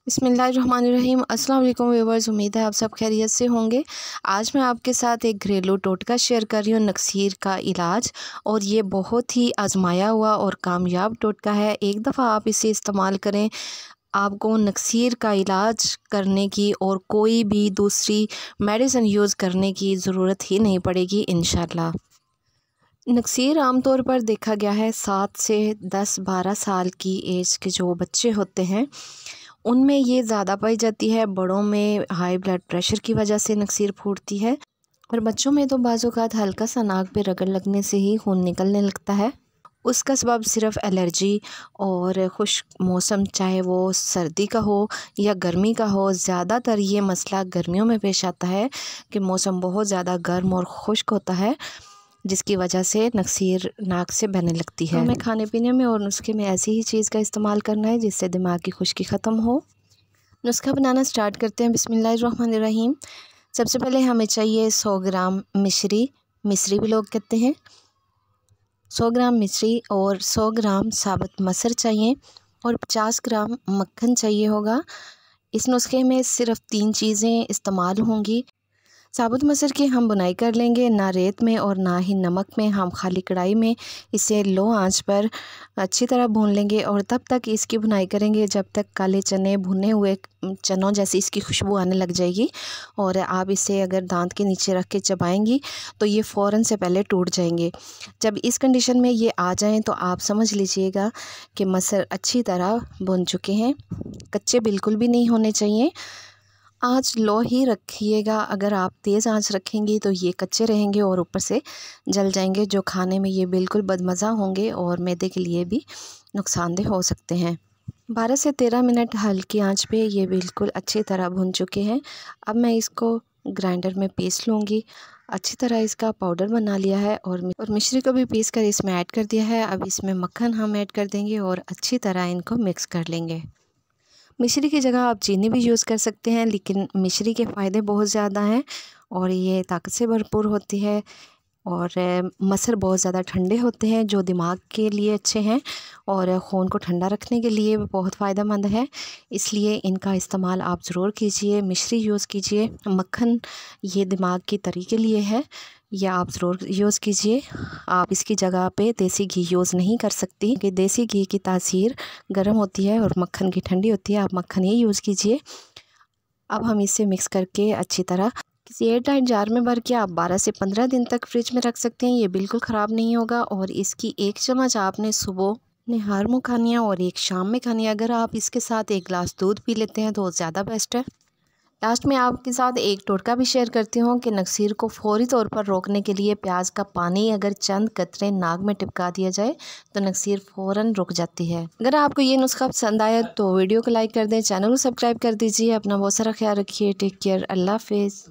बिस्मिल्लाहिर्रहमानिर्रहीम। अस्सलाम वालेकुम व्यूअर्स, उम्मीद है आप सब खैरियत से होंगे। आज मैं आपके साथ एक घरेलू टोटका शेयर कर रही हूँ, नक्सीर का इलाज। और ये बहुत ही आजमाया हुआ और कामयाब टोटका है। एक दफ़ा आप इसे इस्तेमाल करें, आपको नक्सीर का इलाज करने की और कोई भी दूसरी मेडिसिन यूज़ करने की ज़रूरत ही नहीं पड़ेगी इंशाल्लाह। नक्सीर आमतौर पर देखा गया है 7 से 10-12 साल की एज के जो बच्चे होते हैं उनमें ये ज़्यादा पाई जाती है। बड़ों में हाई ब्लड प्रेशर की वजह से नक्सीर फूटती है, और बच्चों में तो बाज़ औक़ात हल्का सा नाक पे रगड़ लगने से ही खून निकलने लगता है। उसका सबब सिर्फ़ एलर्जी और खुश्क मौसम, चाहे वो सर्दी का हो या गर्मी का हो। ज़्यादातर ये मसला गर्मियों में पेश आता है कि मौसम बहुत ज़्यादा गर्म और खुश्क होता है, जिसकी वजह से नक्सीर नाक से बहने लगती है। हमें खाने पीने में और नुस्खे में ऐसी ही चीज़ का इस्तेमाल करना है जिससे दिमाग की खुश्की ख़त्म हो। नुस्खा बनाना स्टार्ट करते हैं। बिस्मिल्लाहिर्रहमानिर्रहीम। सबसे पहले हमें चाहिए 100 ग्राम मिश्री भी लोग कहते हैं। 100 ग्राम मिश्री और 100 ग्राम साबुत मसर चाहिए, और 50 ग्राम मक्खन चाहिए होगा। इस नुस्खे में सिर्फ़ 3 चीज़ें इस्तेमाल होंगी। साबुत मसर की हम बुनाई कर लेंगे, ना रेत में और ना ही नमक में। हम खाली कढ़ाई में इसे लो आंच पर अच्छी तरह भून लेंगे, और तब तक इसकी बुनाई करेंगे जब तक काले चने भुने हुए चनों जैसी इसकी खुशबू आने लग जाएगी। और आप इसे अगर दांत के नीचे रख के चबाएंगी तो ये फ़ौरन से पहले टूट जाएंगे। जब इस कंडीशन में ये आ जाएं तो आप समझ लीजिएगा कि मसर अच्छी तरह भुन चुके हैं। कच्चे बिल्कुल भी नहीं होने चाहिए। आँच लो ही रखिएगा। अगर आप तेज़ आँच रखेंगी तो ये कच्चे रहेंगे और ऊपर से जल जाएंगे, जो खाने में ये बिल्कुल बदमज़ा होंगे और मैदे के लिए भी नुकसानदेह हो सकते हैं। 12 से 13 मिनट हल्की आंच पे ये बिल्कुल अच्छी तरह भुन चुके हैं। अब मैं इसको ग्राइंडर में पीस लूँगी। अच्छी तरह इसका पाउडर बना लिया है, और मिश्री को भी पीस कर इसमें ऐड कर दिया है। अब इसमें मक्खन हम ऐड कर देंगे और अच्छी तरह इनको मिक्स कर लेंगे। मिश्री की जगह आप चीनी भी यूज़ कर सकते हैं, लेकिन मिश्री के फ़ायदे बहुत ज़्यादा हैं और ये ताकत से भरपूर होती है। और मसर बहुत ज़्यादा ठंडे होते हैं, जो दिमाग के लिए अच्छे हैं और ख़ून को ठंडा रखने के लिए बहुत फ़ायदेमंद है। इसलिए इनका इस्तेमाल आप ज़रूर कीजिए। मिश्री यूज़ कीजिए। मक्खन ये दिमाग की तरी के लिए है, या आप ज़रूर यूज़ कीजिए। आप इसकी जगह पे देसी घी यूज़ नहीं कर सकती, कि देसी घी की तासीर गर्म होती है और मक्खन की ठंडी होती है। आप मक्खन ही यूज़ कीजिए। अब हम इसे मिक्स करके अच्छी तरह किसी एयरटाइट जार में भर के आप 12 से 15 दिन तक फ्रिज में रख सकते हैं। ये बिल्कुल ख़राब नहीं होगा। और इसकी 1 चम्मच आपने सुबह निहार में खानी है और 1 शाम में खानी है। अगर आप इसके साथ 1 गिलास दूध पी लेते हैं तो ज़्यादा बेस्ट है। लास्ट में आपके साथ एक टोटका भी शेयर करती हूँ कि नक्सीर को फौरी तौर पर रोकने के लिए प्याज का पानी अगर चंद कतरे नाक में टिपका दिया जाए तो नक्सीर फ़ौरन रुक जाती है। अगर आपको ये नुस्खा पसंद आया तो वीडियो को लाइक कर दें, चैनल को सब्सक्राइब कर दीजिए। अपना बहुत सारा ख्याल रखिए। Take care. अल्लाह हाफिज़।